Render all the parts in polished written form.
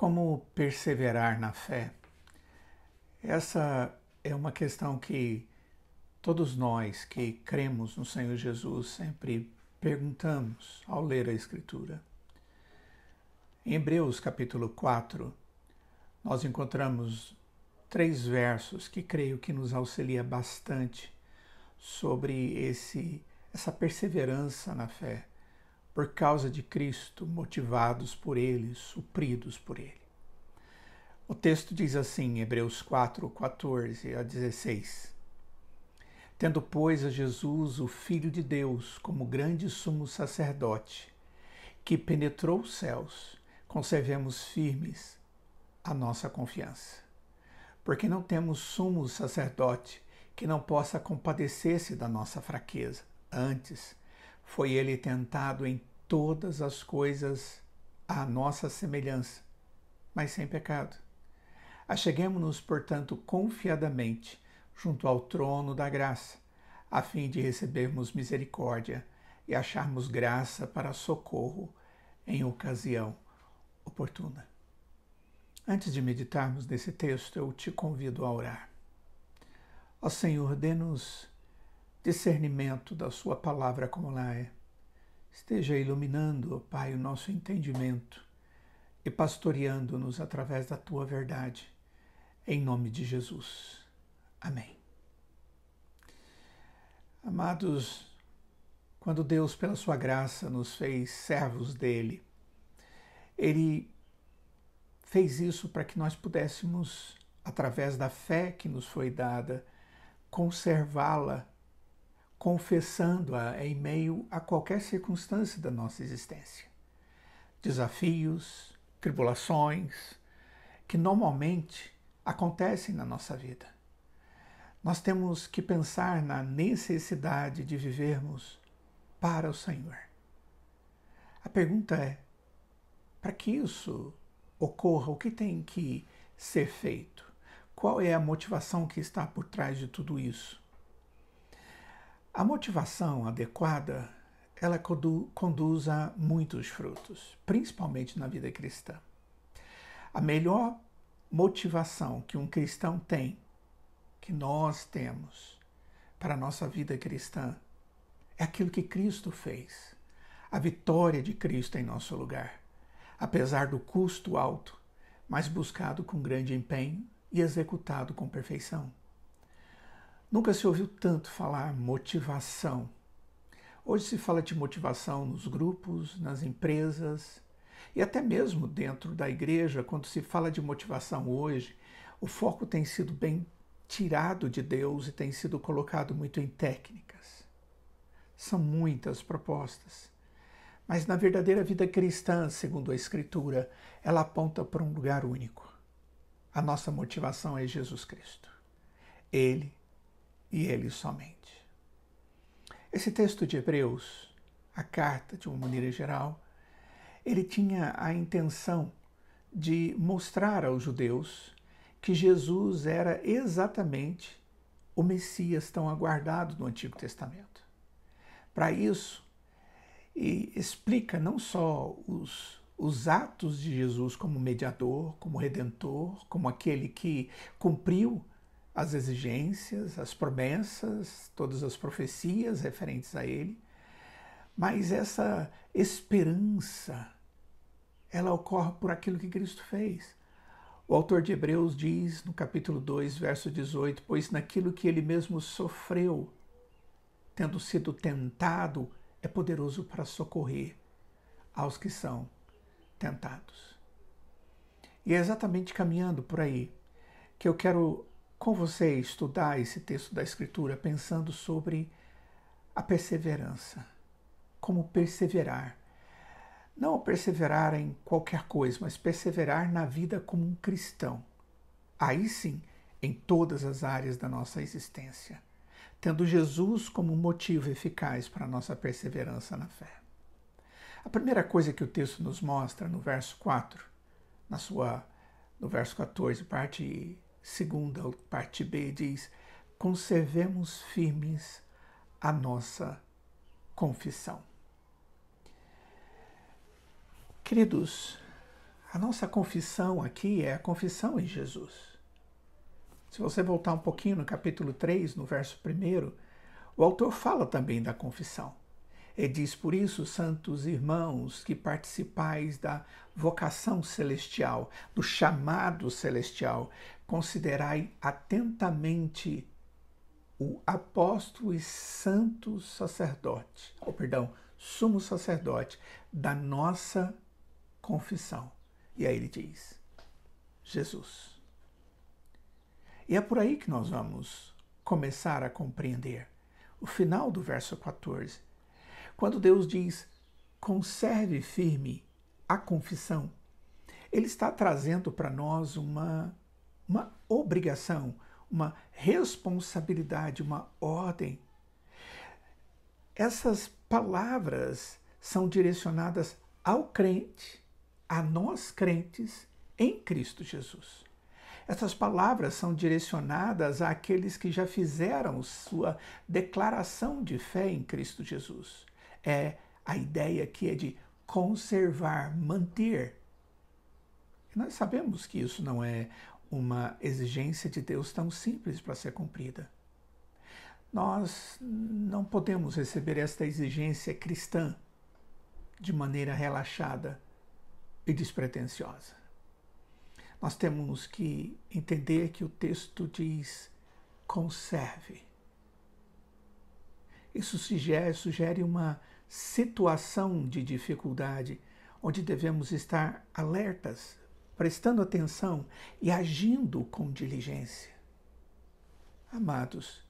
Como perseverar na fé? Essa é uma questão que todos nós que cremos no Senhor Jesus sempre perguntamos ao ler a Escritura. Em Hebreus capítulo 4, nós encontramos 3 versos que creio que nos auxilia bastante sobre essa perseverança na fé, por causa de Cristo, motivados por Ele, supridos por Ele. O texto diz assim, Hebreus 4, 14 a 16. Tendo, pois, a Jesus, o Filho de Deus, como grande sumo sacerdote, que penetrou os céus, conservemos firmes a nossa confiança. Porque não temos sumo sacerdote que não possa compadecer-se da nossa fraqueza. Antes, foi ele tentado em todas as coisas à nossa semelhança, mas sem pecado. Acheguemo-nos, portanto, confiadamente junto ao trono da graça, a fim de recebermos misericórdia e acharmos graça para socorro em ocasião oportuna. Antes de meditarmos nesse texto, eu te convido a orar. Ó Senhor, dê-nos discernimento da sua palavra como ela é. Esteja iluminando, ó Pai, o nosso entendimento e pastoreando-nos através da tua verdade. Em nome de Jesus. Amém. Amados, quando Deus, pela sua graça, nos fez servos dele, ele fez isso para que nós pudéssemos, através da fé que nos foi dada, conservá-la, confessando-a em meio a qualquer circunstância da nossa existência. Desafios, tribulações, que normalmente acontecem na nossa vida. Nós temos que pensar na necessidade de vivermos para o Senhor. A pergunta é, para que isso ocorra, o que tem que ser feito? Qual é a motivação que está por trás de tudo isso? A motivação adequada, ela conduz a muitos frutos, principalmente na vida cristã. A melhor motivação que um cristão tem, que nós temos para a nossa vida cristã, é aquilo que Cristo fez, a vitória de Cristo em nosso lugar, apesar do custo alto, mas buscado com grande empenho e executado com perfeição. Nunca se ouviu tanto falar motivação. Hoje se fala de motivação nos grupos, nas empresas e até mesmo dentro da igreja. Quando se fala de motivação hoje, o foco tem sido bem tirado de Deus e tem sido colocado muito em técnicas. São muitas propostas. Mas na verdadeira vida cristã, segundo a Escritura, ela aponta para um lugar único. A nossa motivação é Jesus Cristo. Ele e Ele somente. Esse texto de Hebreus, a carta de uma maneira geral, ele tinha a intenção de mostrar aos judeus que Jesus era exatamente o Messias tão aguardado no Antigo Testamento. Para isso, explica não só os atos de Jesus como mediador, como redentor, como aquele que cumpriu as exigências, as promessas, todas as profecias referentes a ele, mas essa esperança, ela ocorre por aquilo que Cristo fez. O autor de Hebreus diz no capítulo 2, verso 18, pois naquilo que ele mesmo sofreu, tendo sido tentado, é poderoso para socorrer aos que são tentados. E é exatamente caminhando por aí que eu quero com você estudar esse texto da Escritura, pensando sobre a perseverança. Como perseverar. Não perseverar em qualquer coisa, mas perseverar na vida como um cristão. Aí sim, em todas as áreas da nossa existência, tendo Jesus como motivo eficaz para a nossa perseverança na fé. A primeira coisa que o texto nos mostra no verso 4, no verso 14, parte segunda, parte B, diz: conservemos firmes a nossa confissão. Queridos, A nossa confissão aqui é a confissão em Jesus. Se você voltar um pouquinho no capítulo 3, no verso 1, o autor fala também da confissão. Ele diz: por isso, santos irmãos, que participais da vocação celestial, do chamado celestial, considerai atentamente o apóstolo e santo sacerdote, sumo sacerdote da nossa confissão. E aí ele diz: Jesus. E é por aí que nós vamos começar a compreender o final do verso 14. Quando Deus diz: conserve firme a confissão, Ele está trazendo para nós uma obrigação, uma responsabilidade, uma ordem. Essas palavras são direcionadas ao crente, a nós crentes em Cristo Jesus. Essas palavras são direcionadas àqueles que já fizeram sua declaração de fé em Cristo Jesus. É a ideia que é de conservar, manter. E nós sabemos que isso não é uma exigência de Deus tão simples para ser cumprida. Nós não podemos receber esta exigência cristã de maneira relaxada e despretensiosa. Nós temos que entender que o texto diz: conserve. Isso sugere uma situação de dificuldade, onde devemos estar alertas, prestando atenção e agindo com diligência. Amados,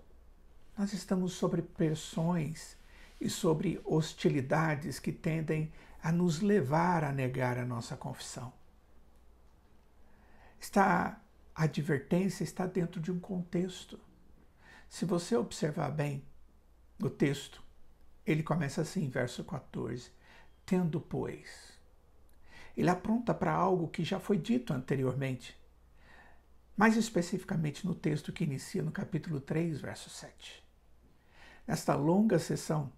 nós estamos sobre pressões e sobre hostilidades que tendem a nos levar a negar a nossa confissão. A advertência está dentro de um contexto. Se você observar bem o texto, ele começa assim, verso 14. Tendo, pois. Ele apronta para algo que já foi dito anteriormente, mais especificamente no texto que inicia no capítulo 3, verso 7. Nesta longa sessão,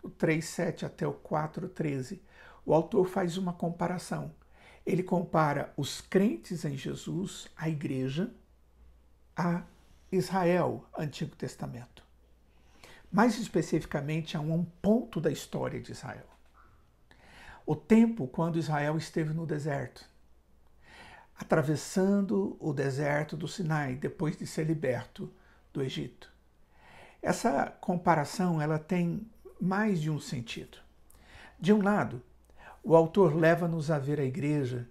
do 3:7 até o 4:13, o autor faz uma comparação. Ele compara os crentes em Jesus, a igreja, a Israel, Antigo Testamento. Mais especificamente a um ponto da história de Israel. O tempo quando Israel esteve no deserto, atravessando o deserto do Sinai, depois de ser liberto do Egito. Essa comparação ela tem mais de um sentido. De um lado, o autor leva-nos a ver a igreja,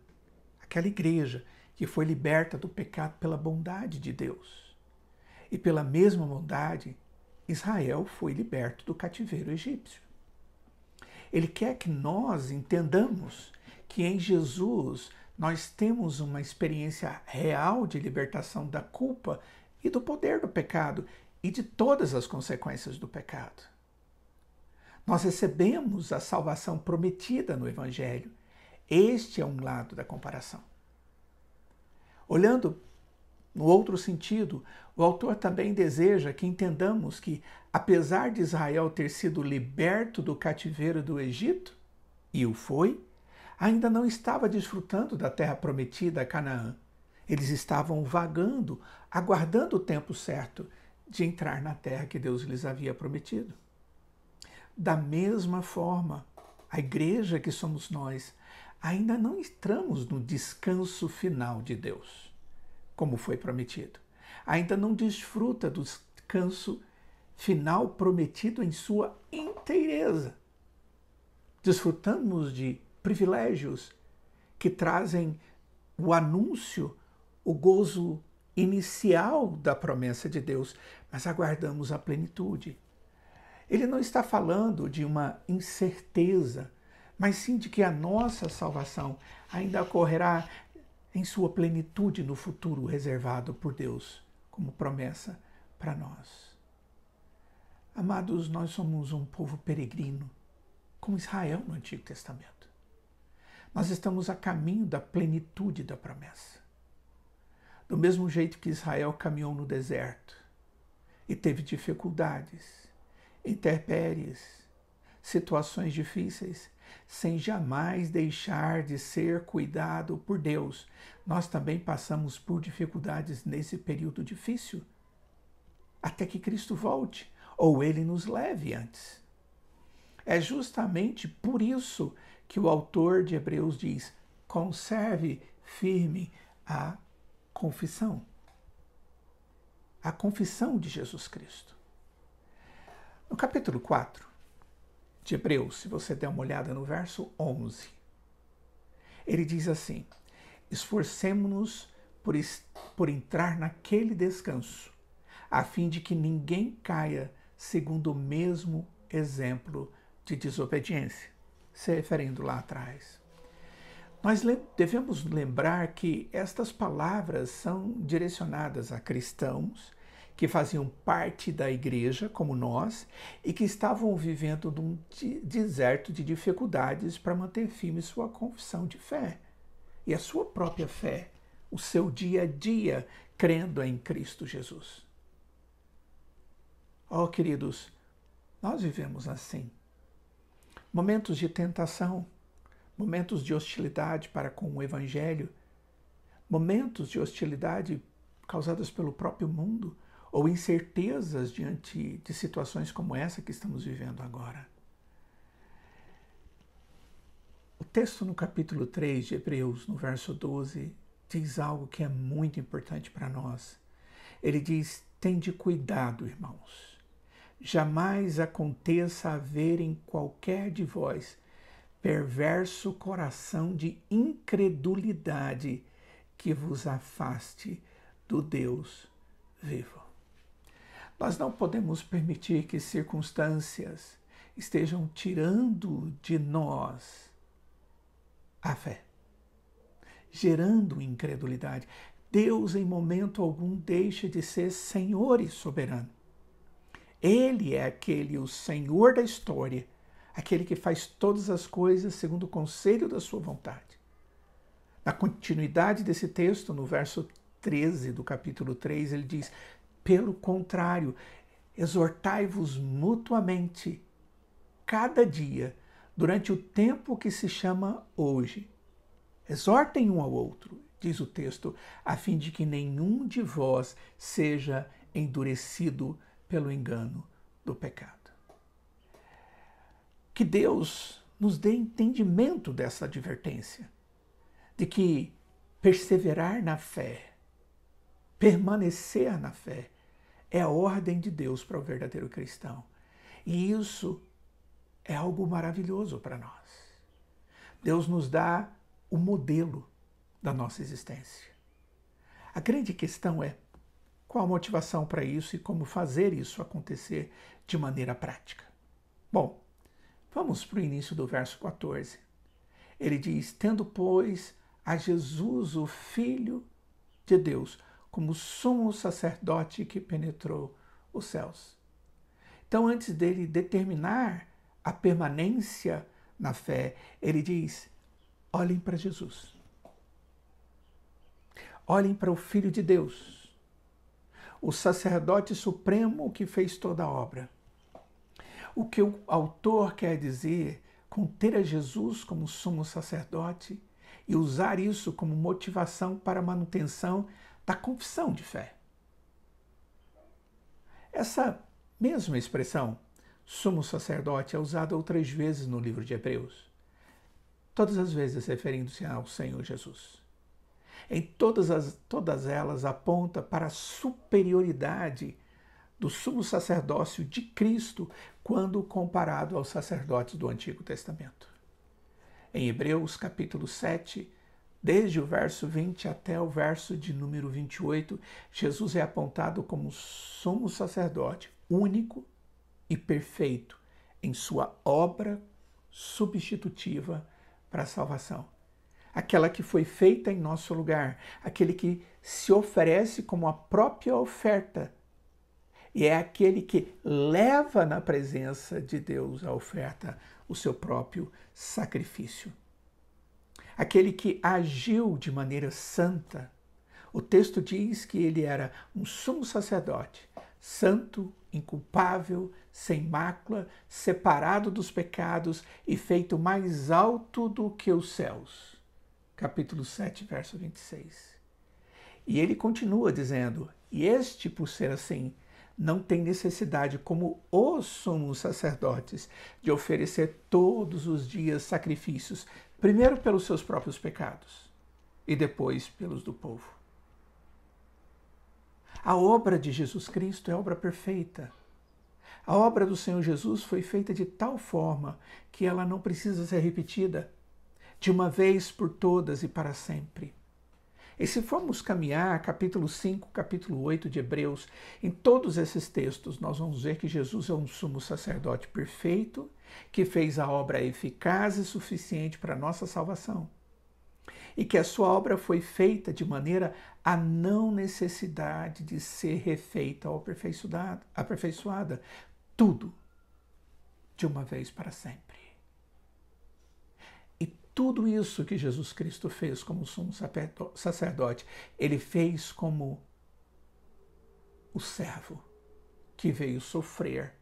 aquela igreja que foi liberta do pecado pela bondade de Deus. E pela mesma bondade, Israel foi liberto do cativeiro egípcio. Ele quer que nós entendamos que em Jesus nós temos uma experiência real de libertação da culpa e do poder do pecado e de todas as consequências do pecado. Nós recebemos a salvação prometida no Evangelho. Este é um lado da comparação. Olhando no outro sentido, o autor também deseja que entendamos que, apesar de Israel ter sido liberto do cativeiro do Egito, e o foi, ainda não estava desfrutando da terra prometida, Canaã. Eles estavam vagando, aguardando o tempo certo de entrar na terra que Deus lhes havia prometido. Da mesma forma, a igreja que somos nós, ainda não entramos no descanso final de Deus, como foi prometido. Ainda não desfruta do descanso final prometido em sua inteireza. Desfrutamos de privilégios que trazem o anúncio, o gozo inicial da promessa de Deus, mas aguardamos a plenitude. Ele não está falando de uma incerteza, mas sim de que a nossa salvação ainda ocorrerá em sua plenitude no futuro reservado por Deus como promessa para nós. Amados, nós somos um povo peregrino, como Israel no Antigo Testamento. Nós estamos a caminho da plenitude da promessa. Do mesmo jeito que Israel caminhou no deserto e teve dificuldades, intempéries, situações difíceis, sem jamais deixar de ser cuidado por Deus. Nós também passamos por dificuldades nesse período difícil, até que Cristo volte, ou Ele nos leve antes. É justamente por isso que o autor de Hebreus diz: conserve firme a confissão. A confissão de Jesus Cristo. No capítulo 4 de Hebreus, se você der uma olhada no verso 11, ele diz assim: esforcemo-nos por entrar naquele descanso, a fim de que ninguém caia segundo o mesmo exemplo de desobediência, se referindo lá atrás. Nós devemos lembrar que estas palavras são direcionadas a cristãos que faziam parte da igreja, como nós, e que estavam vivendo num deserto de dificuldades para manter firme sua confissão de fé e a sua própria fé, o seu dia a dia, crendo em Cristo Jesus. Oh, queridos, nós vivemos assim. Momentos de tentação, momentos de hostilidade para com o Evangelho, momentos de hostilidade causadas pelo próprio mundo, ou incertezas diante de situações como essa que estamos vivendo agora. O texto no capítulo 3 de Hebreus, no verso 12, diz algo que é muito importante para nós. Ele diz: tende cuidado, irmãos. Jamais aconteça haver em qualquer de vós perverso coração de incredulidade que vos afaste do Deus vivo. Nós não podemos permitir que circunstâncias estejam tirando de nós a fé, gerando incredulidade. Deus, em momento algum, deixa de ser Senhor e soberano. Ele é o Senhor da história, aquele que faz todas as coisas segundo o conselho da sua vontade. Na continuidade desse texto, no verso 13 do capítulo 3, ele diz: pelo contrário, exortai-vos mutuamente, cada dia, durante o tempo que se chama hoje. Exortem um ao outro, diz o texto, a fim de que nenhum de vós seja endurecido pelo engano do pecado. Que Deus nos dê entendimento dessa advertência, de que perseverar na fé, permanecer na fé, é a ordem de Deus para o verdadeiro cristão. E isso é algo maravilhoso para nós. Deus nos dá o modelo da nossa existência. A grande questão é qual a motivação para isso e como fazer isso acontecer de maneira prática. Bom, vamos para o início do verso 14. Ele diz: tendo, pois, a Jesus, o Filho de Deus, como sumo sacerdote que penetrou os céus. Então, antes dele determinar a permanência na fé, ele diz: olhem para Jesus. Olhem para o Filho de Deus, o sacerdote supremo que fez toda a obra. O que o autor quer dizer com ter a Jesus como sumo sacerdote e usar isso como motivação para a manutenção da confissão de fé. Essa mesma expressão, sumo sacerdote, é usada outras vezes no livro de Hebreus, todas as vezes referindo-se ao Senhor Jesus. Em todas elas aponta para a superioridade do sumo sacerdócio de Cristo quando comparado aos sacerdotes do Antigo Testamento. Em Hebreus capítulo 7, desde o verso 20 até o verso de número 28, Jesus é apontado como sumo sacerdote único e perfeito em sua obra substitutiva para a salvação. Aquela que foi feita em nosso lugar, aquele que se oferece como a própria oferta, e é aquele que leva na presença de Deus a oferta, o seu próprio sacrifício. Aquele que agiu de maneira santa. O texto diz que ele era um sumo sacerdote, santo, inculpável, sem mácula, separado dos pecados e feito mais alto do que os céus. Capítulo 7, verso 26. E ele continua dizendo, e este, por ser assim, não tem necessidade, como os sumos sacerdotes, de oferecer todos os dias sacrifícios, primeiro pelos seus próprios pecados e depois pelos do povo. A obra de Jesus Cristo é obra perfeita. A obra do Senhor Jesus foi feita de tal forma que ela não precisa ser repetida de uma vez por todas e para sempre. E se formos caminhar capítulo 5, capítulo 8 de Hebreus, em todos esses textos nós vamos ver que Jesus é um sumo sacerdote perfeito, que fez a obra eficaz e suficiente para a nossa salvação. E que a sua obra foi feita de maneira a não necessidade de ser refeita ou aperfeiçoada, tudo de uma vez para sempre. E tudo isso que Jesus Cristo fez como sumo sacerdote, ele fez como o servo que veio sofrer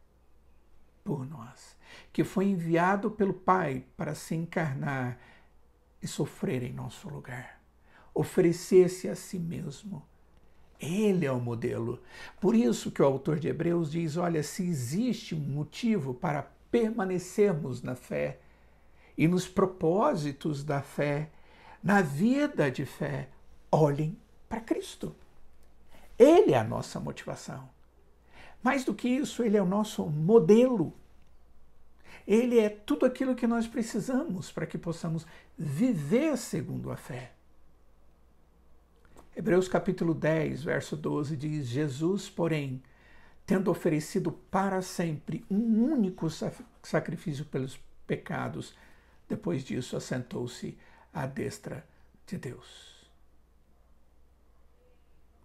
por nós, que foi enviado pelo Pai para se encarnar e sofrer em nosso lugar, oferecer-se a si mesmo. Ele é o modelo. Por isso que o autor de Hebreus diz, olha, se existe um motivo para permanecermos na fé e nos propósitos da fé, na vida de fé, olhem para Cristo. Ele é a nossa motivação. Mais do que isso, ele é o nosso modelo. Ele é tudo aquilo que nós precisamos para que possamos viver segundo a fé. Hebreus capítulo 10, verso 12 diz, Jesus, porém, tendo oferecido para sempre um único sacrifício pelos pecados, depois disso assentou-se à destra de Deus.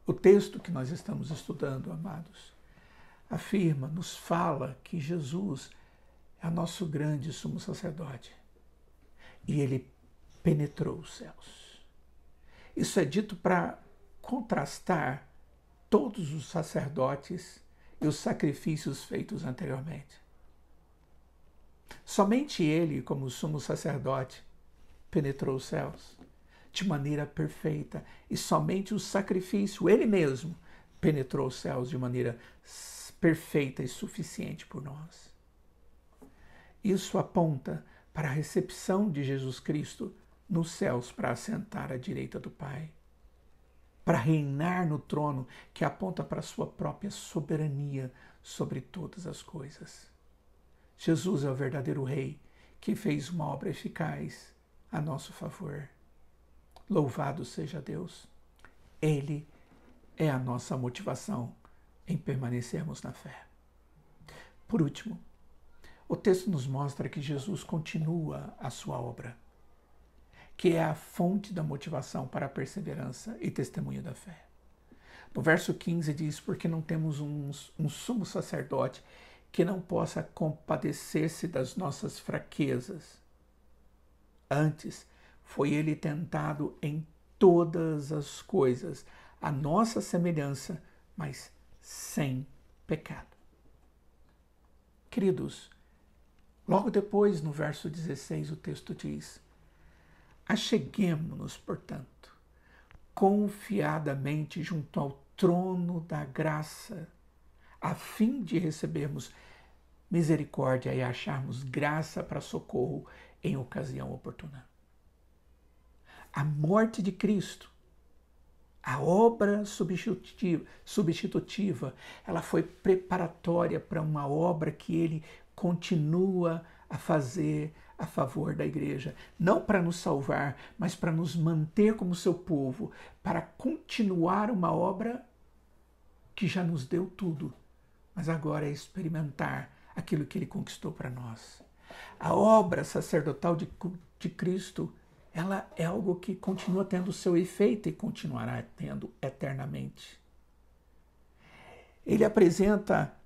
O texto que nós estamos estudando, amados, afirma, nos fala que Jesus é nosso grande sumo sacerdote. E ele penetrou os céus. Isso é dito para contrastar todos os sacerdotes e os sacrifícios feitos anteriormente. Somente ele, como sumo sacerdote, penetrou os céus de maneira perfeita. E somente o sacrifício, ele mesmo, penetrou os céus de maneira perfeita e suficiente por nós. Isso aponta para a recepção de Jesus Cristo nos céus para assentar à direita do Pai, para reinar no trono que aponta para a sua própria soberania sobre todas as coisas. Jesus é o verdadeiro Rei que fez uma obra eficaz a nosso favor. Louvado seja Deus! Ele é a nossa motivação em permanecermos na fé. Por último, o texto nos mostra que Jesus continua a sua obra, que é a fonte da motivação para a perseverança e testemunho da fé. No verso 15 diz, porque não temos um sumo sacerdote que não possa compadecer-se das nossas fraquezas. Antes, foi ele tentado em todas as coisas, a nossa semelhança, mas sem pecado. Queridos, logo depois, no verso 16, o texto diz, acheguemo-nos, portanto, confiadamente junto ao trono da graça, a fim de recebermos misericórdia e acharmos graça para socorro em ocasião oportuna. A morte de Cristo, a obra substitutiva, ela foi preparatória para uma obra que ele continua a fazer a favor da igreja. Não para nos salvar, mas para nos manter como seu povo, para continuar uma obra que já nos deu tudo, mas agora é experimentar aquilo que ele conquistou para nós. A obra sacerdotal de Cristo, ela é algo que continua tendo seu efeito e continuará tendo eternamente. Ele apresenta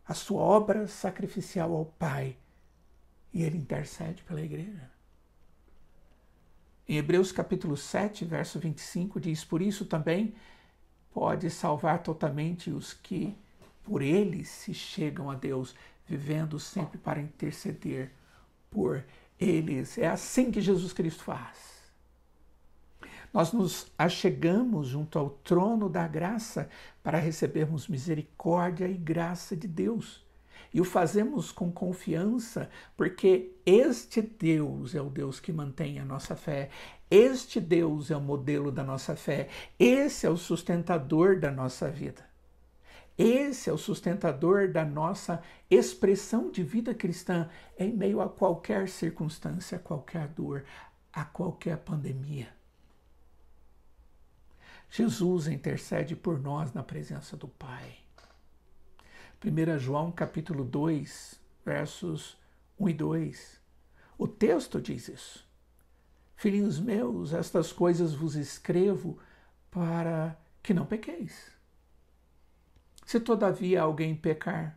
a sua obra sacrificial ao Pai e ele intercede pela igreja. Em Hebreus capítulo 7, verso 25, diz, por isso também pode salvar totalmente os que por eles se chegam a Deus, vivendo sempre para interceder por eles. É assim que Jesus Cristo faz. Nós nos achegamos junto ao trono da graça para recebermos misericórdia e graça de Deus. E o fazemos com confiança, porque este Deus é o Deus que mantém a nossa fé. Este Deus é o modelo da nossa fé. Esse é o sustentador da nossa vida. Esse é o sustentador da nossa expressão de vida cristã em meio a qualquer circunstância, a qualquer dor, a qualquer pandemia. Jesus intercede por nós na presença do Pai. 1 João capítulo 2, versos 1 e 2. O texto diz isso. Filhinhos meus, estas coisas vos escrevo para que não pequeis. Se todavia alguém pecar,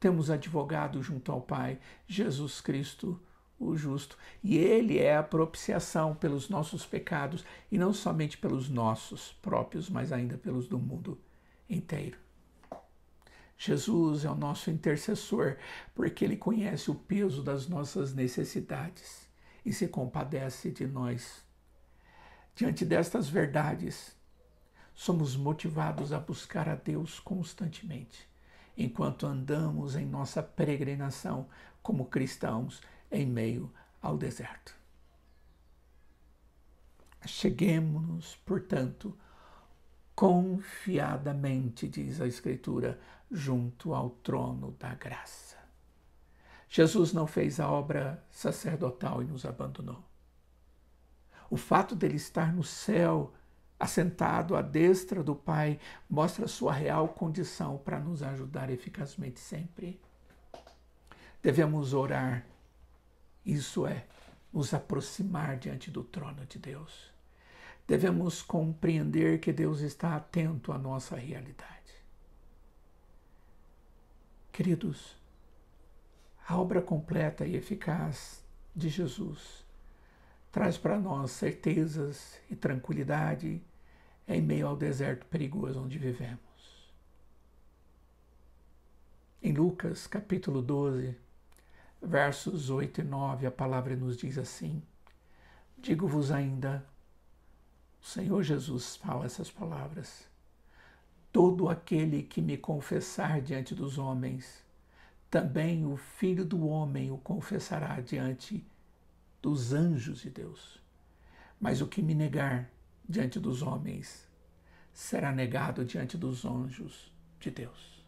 temos advogado junto ao Pai, Jesus Cristo, o justo. E ele é a propiciação pelos nossos pecados, e não somente pelos nossos próprios, mas ainda pelos do mundo inteiro. Jesus é o nosso intercessor, porque ele conhece o peso das nossas necessidades e se compadece de nós. Diante destas verdades, somos motivados a buscar a Deus constantemente, enquanto andamos em nossa peregrinação como cristãos em meio ao deserto. Cheguemo-nos, portanto, confiadamente, diz a Escritura, junto ao trono da graça. Jesus não fez a obra sacerdotal e nos abandonou. O fato dele estar no céu, assentado à destra do Pai, mostra sua real condição para nos ajudar eficazmente sempre. Devemos orar, isso é, nos aproximar diante do trono de Deus. Devemos compreender que Deus está atento à nossa realidade. Queridos, a obra completa e eficaz de Jesus traz para nós certezas e tranquilidade em meio ao deserto perigoso onde vivemos. Em Lucas, capítulo 12, versos 8 e 9, a palavra nos diz assim: digo-vos ainda, o Senhor Jesus fala essas palavras, todo aquele que me confessar diante dos homens, também o Filho do Homem o confessará diante dos anjos de Deus. Mas o que me negar diante dos homens será negado diante dos anjos de Deus.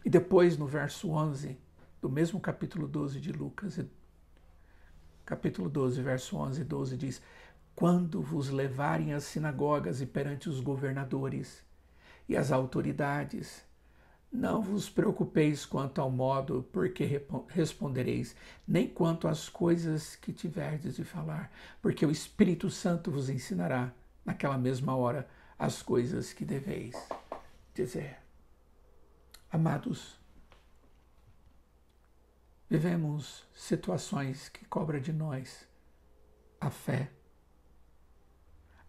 E depois, no verso 11, do mesmo capítulo 12 de Lucas, capítulo 12, verso 11 e 12, diz: quando vos levarem às sinagogas e perante os governadores e as autoridades, não vos preocupeis quanto ao modo por que respondereis, nem quanto às coisas que tiverdes de falar, porque o Espírito Santo vos ensinará, naquela mesma hora, as coisas que deveis dizer. Amados, vivemos situações que cobram de nós a fé,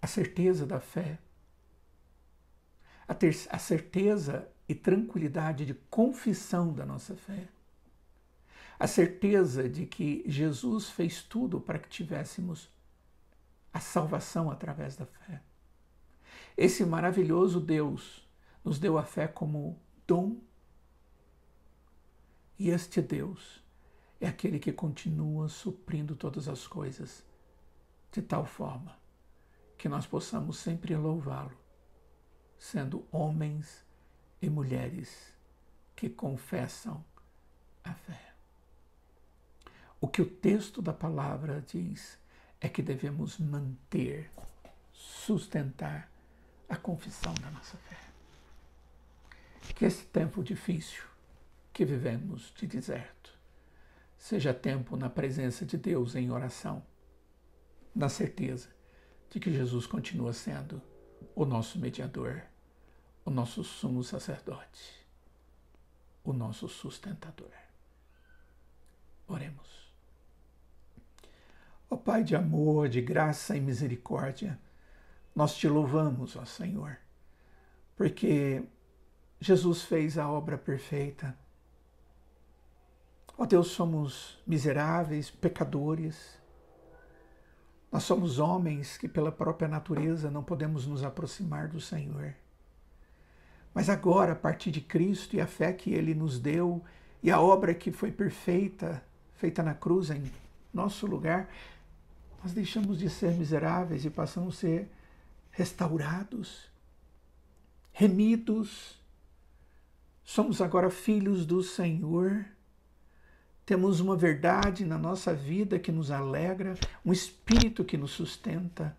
a certeza da fé, a certeza e tranquilidade de confissão da nossa fé, a certeza de que Jesus fez tudo para que tivéssemos a salvação através da fé. Esse maravilhoso Deus nos deu a fé como dom, e este Deus é aquele que continua suprindo todas as coisas, de tal forma que nós possamos sempre louvá-lo, sendo homens e mulheres que confessam a fé. O que o texto da palavra diz é que devemos manter, sustentar a confissão da nossa fé. Que esse tempo difícil que vivemos de deserto seja tempo na presença de Deus em oração, na certeza de que Jesus continua sendo o nosso mediador, o nosso sumo sacerdote, o nosso sustentador. Oremos. Ó Pai de amor, de graça e misericórdia, nós te louvamos, ó Senhor, porque Jesus fez a obra perfeita. Ó Deus, somos miseráveis, pecadores. Nós somos homens que pela própria natureza não podemos nos aproximar do Senhor. Mas agora, a partir de Cristo e a fé que Ele nos deu e a obra que foi perfeita, feita na cruz em nosso lugar, nós deixamos de ser miseráveis e passamos a ser restaurados, remidos. Somos agora filhos do Senhor. Temos uma verdade na nossa vida que nos alegra, um Espírito que nos sustenta.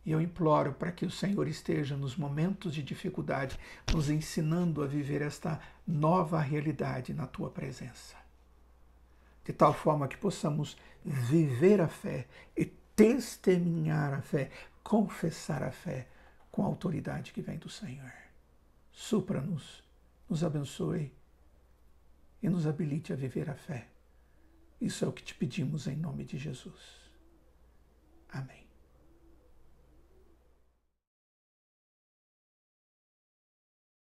E eu imploro para que o Senhor esteja nos momentos de dificuldade, nos ensinando a viver esta nova realidade na Tua presença. De tal forma que possamos viver a fé e testemunhar a fé, confessar a fé com a autoridade que vem do Senhor. Supra-nos, nos abençoe e nos habilite a viver a fé. Isso é o que te pedimos em nome de Jesus. Amém.